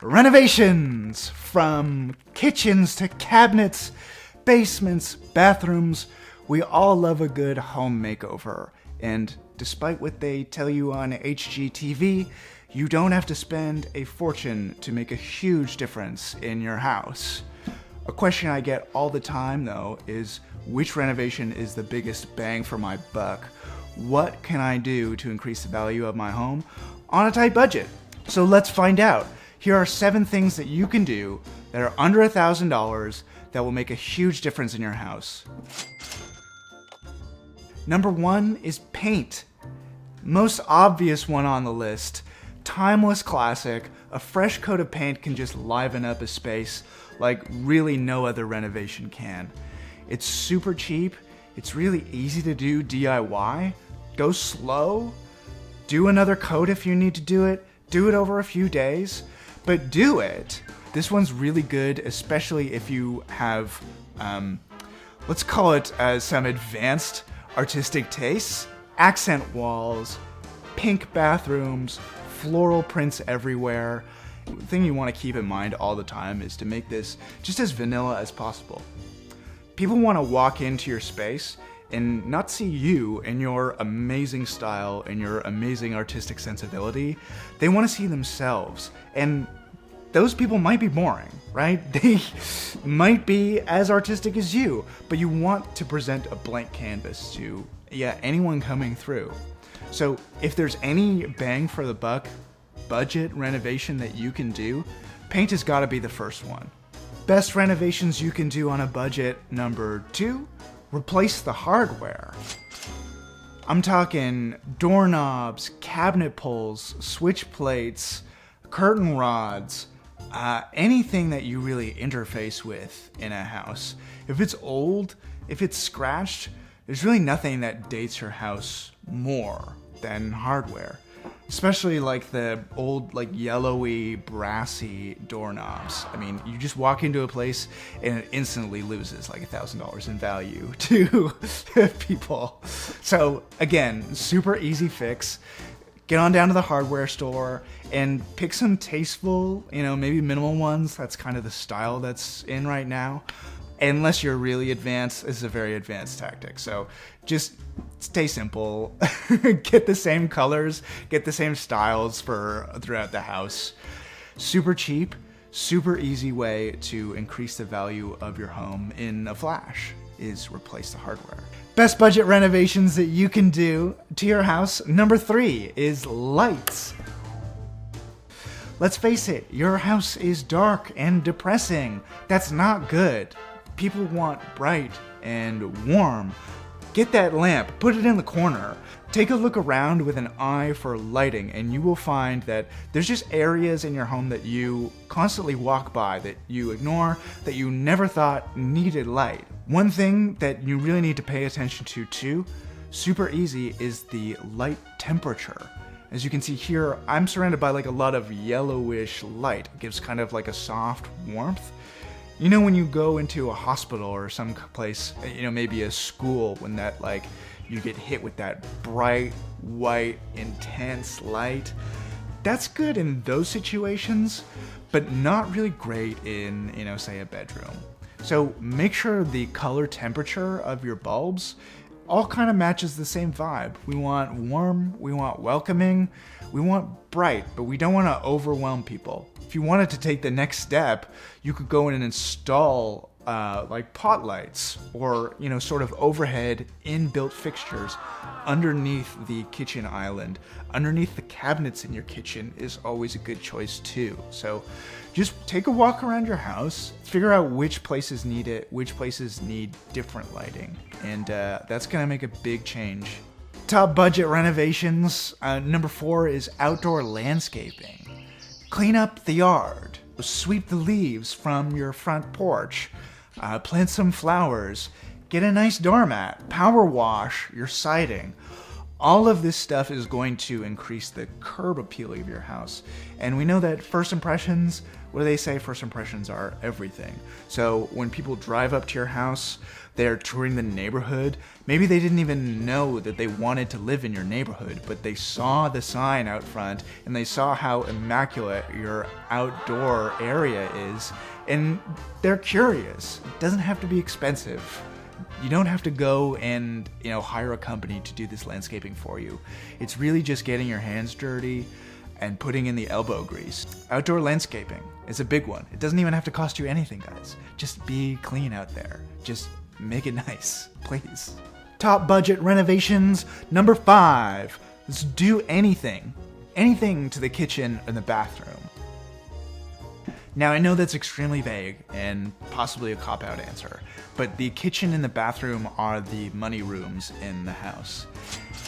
Renovations! From kitchens to cabinets, basements, bathrooms, we all love a good home makeover. And despite what they tell you on HGTV, you don't have to spend a fortune to make a huge difference in your house. A question I get all the time, though, is which renovation is the biggest bang for my buck? What can I do to increase the value of my home on a tight budget? So let's find out. Here are 7 things that you can do that are under $1,000 that will make a huge difference in your house. Number 1 is paint. Most obvious one on the list. Timeless classic. A fresh coat of paint can just liven up a space like really no other renovation can. It's super cheap. It's really easy to do DIY. Go slow. Do another coat if you need to do it. Do it over a few days, but do it. This one's really good, especially if you have, let's call it some advanced artistic tastes. Accent walls, pink bathrooms, floral prints everywhere. The thing you want to keep in mind all the time is to make this just as vanilla as possible. People want to walk into your space and not see you and your amazing style and your amazing artistic sensibility. They want to see themselves. And those people might be boring, right? They might be as artistic as you, but you want to present a blank canvas to, anyone coming through. So if there's any bang for the buck budget renovation that you can do, paint has got to be the first one. Best renovations you can do on a budget, number 2, replace the hardware. I'm talking doorknobs, cabinet pulls, switch plates, curtain rods, anything that you really interface with in a house. If it's old, if it's scratched, there's really nothing that dates your house more than hardware. Especially like the old, like yellowy, brassy doorknobs. I mean, you just walk into a place and it instantly loses like $1,000 in value to people. So again, super easy fix. Get on down to the hardware store and pick some tasteful, maybe minimal ones. That's kind of the style that's in right now. Unless you're really advanced, this is a very advanced tactic. So just stay simple, get the same colors, get the same styles throughout the house. Super cheap, super easy way to increase the value of your home in a flash is replace the hardware. Best budget renovations that you can do to your house. Number 3 is lights. Let's face it, your house is dark and depressing. That's not good. People want bright and warm. Get that lamp, put it in the corner. Take a look around with an eye for lighting, and you will find that there's just areas in your home that you constantly walk by, that you ignore, that you never thought needed light. One thing that you really need to pay attention to too, super easy, is the light temperature. As you can see here, I'm surrounded by like a lot of yellowish light. It gives kind of like a soft warmth. You know, when you go into a hospital or some place, maybe a school, when that you get hit with that bright, white, intense light, that's good in those situations, but not really great in, say a bedroom. So make sure the color temperature of your bulbs all kind of matches the same vibe. We want warm, we want welcoming, we want bright, but we don't want to overwhelm people. If you wanted to take the next step, you could go in and install pot lights or sort of overhead inbuilt fixtures underneath the kitchen island. Underneath the cabinets in your kitchen is always a good choice too. So just take a walk around your house, figure out which places need it, which places need different lighting, and that's gonna make a big change. Top budget renovations. Number 4 is outdoor landscaping. Clean up the yard, sweep the leaves from your front porch, plant some flowers, get a nice doormat, power wash your siding. All of this stuff is going to increase the curb appeal of your house. And we know that first impressions, what do they say? First impressions are everything. So when people drive up to your house, they're touring the neighborhood. Maybe they didn't even know that they wanted to live in your neighborhood, but they saw the sign out front and they saw how immaculate your outdoor area is, and they're curious. It doesn't have to be expensive. You don't have to go and, hire a company to do this landscaping for you. It's really just getting your hands dirty and putting in the elbow grease. Outdoor landscaping is a big one. It doesn't even have to cost you anything, guys. Just be clean out there. Just make it nice, please. Top budget renovations number 5. Let's do anything to the kitchen and the bathroom. Now, I know that's extremely vague and possibly a cop-out answer, but the kitchen and the bathroom are the money rooms in the house.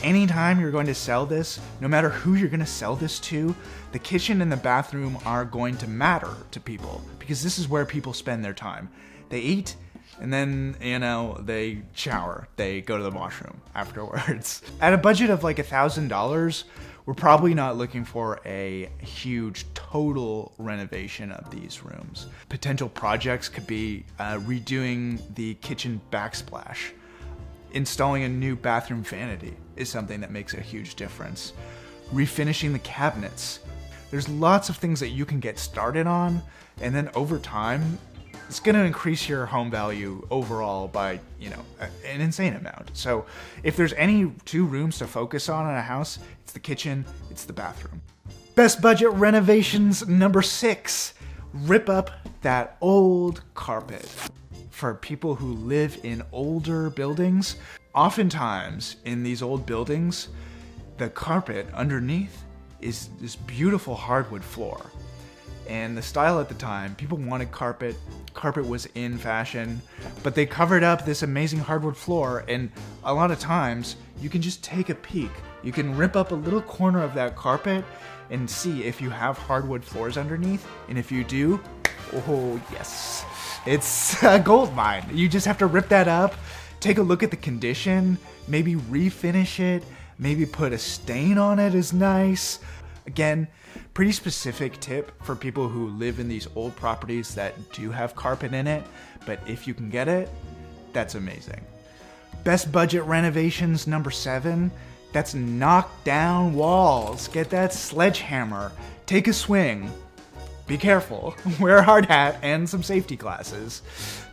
Anytime you're going to sell this, no matter who you're going to sell this to, the kitchen and the bathroom are going to matter to people, because this is where people spend their time. They eat, and then, they shower. They go to the washroom afterwards. At a budget of like $1,000, we're probably not looking for a huge total renovation of these rooms. Potential projects could be redoing the kitchen backsplash. Installing a new bathroom vanity is something that makes a huge difference. Refinishing the cabinets. There's lots of things that you can get started on, and then over time, it's going to increase your home value overall by, an insane amount. So if there's any 2 rooms to focus on in a house, it's the kitchen, it's the bathroom. Best budget renovations number 6. Rip up that old carpet. For people who live in older buildings, oftentimes in these old buildings, the carpet underneath is this beautiful hardwood floor. And the style at the time, people wanted carpet. Carpet was in fashion, but they covered up this amazing hardwood floor, and a lot of times you can just take a peek. You can rip up a little corner of that carpet and see if you have hardwood floors underneath, and if you do, oh yes, it's a gold mine. You just have to rip that up, take a look at the condition, maybe refinish it, maybe put a stain on it is nice. Again, pretty specific tip for people who live in these old properties that do have carpet in it, but if you can get it, that's amazing. Best budget renovations number 7, that's knock down walls. Get that sledgehammer, take a swing, be careful, wear a hard hat and some safety glasses.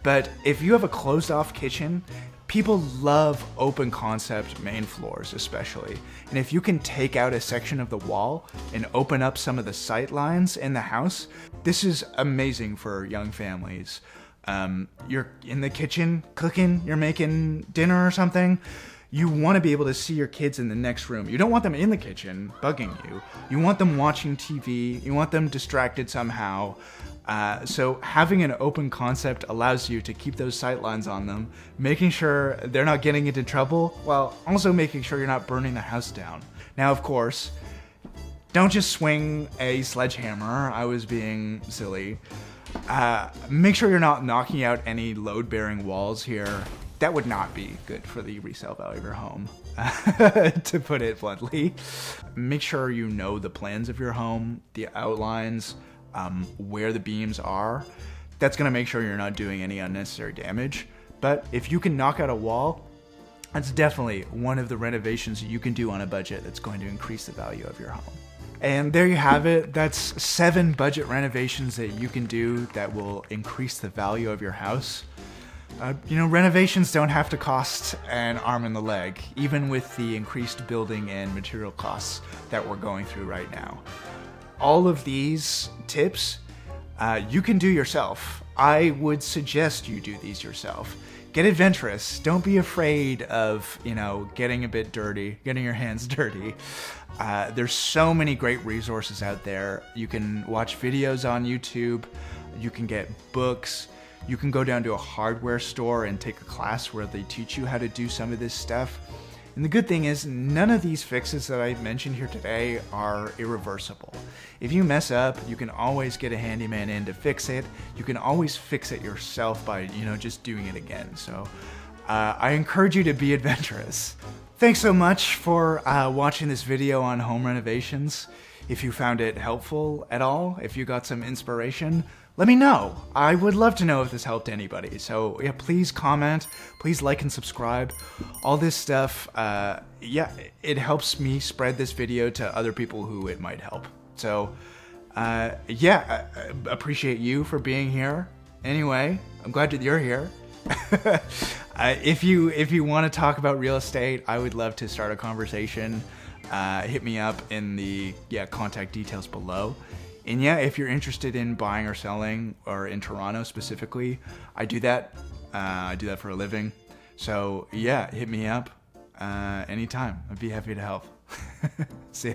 But if you have a closed off kitchen, people love open concept main floors especially. And if you can take out a section of the wall and open up some of the sight lines in the house, this is amazing for young families. You're in the kitchen cooking, you're making dinner or something. You want to be able to see your kids in the next room. You don't want them in the kitchen bugging you. You want them watching TV. You want them distracted somehow. So having an open concept allows you to keep those sight lines on them, making sure they're not getting into trouble, while also making sure you're not burning the house down. Now, of course, don't just swing a sledgehammer. I was being silly. Make sure you're not knocking out any load-bearing walls here. That would not be good for the resale value of your home, to put it bluntly. Make sure you know the plans of your home, the outlines, where the beams are. That's gonna make sure you're not doing any unnecessary damage. But if you can knock out a wall, that's definitely one of the renovations that you can do on a budget that's going to increase the value of your home. And there you have it. That's 7 budget renovations that you can do that will increase the value of your house. Renovations don't have to cost an arm and a leg, even with the increased building and material costs that we're going through right now. All of these tips, you can do yourself. I would suggest you do these yourself. Get adventurous. Don't be afraid of, getting a bit dirty, getting your hands dirty. There's so many great resources out there. You can watch videos on YouTube. You can get books. You can go down to a hardware store and take a class where they teach you how to do some of this stuff. And the good thing is, none of these fixes that I mentioned here today are irreversible. If you mess up, you can always get a handyman in to fix it. You can always fix it yourself by, just doing it again. So I encourage you to be adventurous. thanks so much for watching this video on home renovations. If you found it helpful at all, if you got some inspiration, let me know. I would love to know if this helped anybody. So yeah, please comment, please like and subscribe. All this stuff, yeah, it helps me spread this video to other people who it might help. So yeah, I appreciate you for being here. Anyway, I'm glad that you're here. If you want to talk about real estate, I would love to start a conversation. Hit me up in the contact details below. And yeah, if you're interested in buying or selling, or in Toronto specifically, I do that. I do that for a living. So yeah, hit me up anytime. I'd be happy to help. See ya.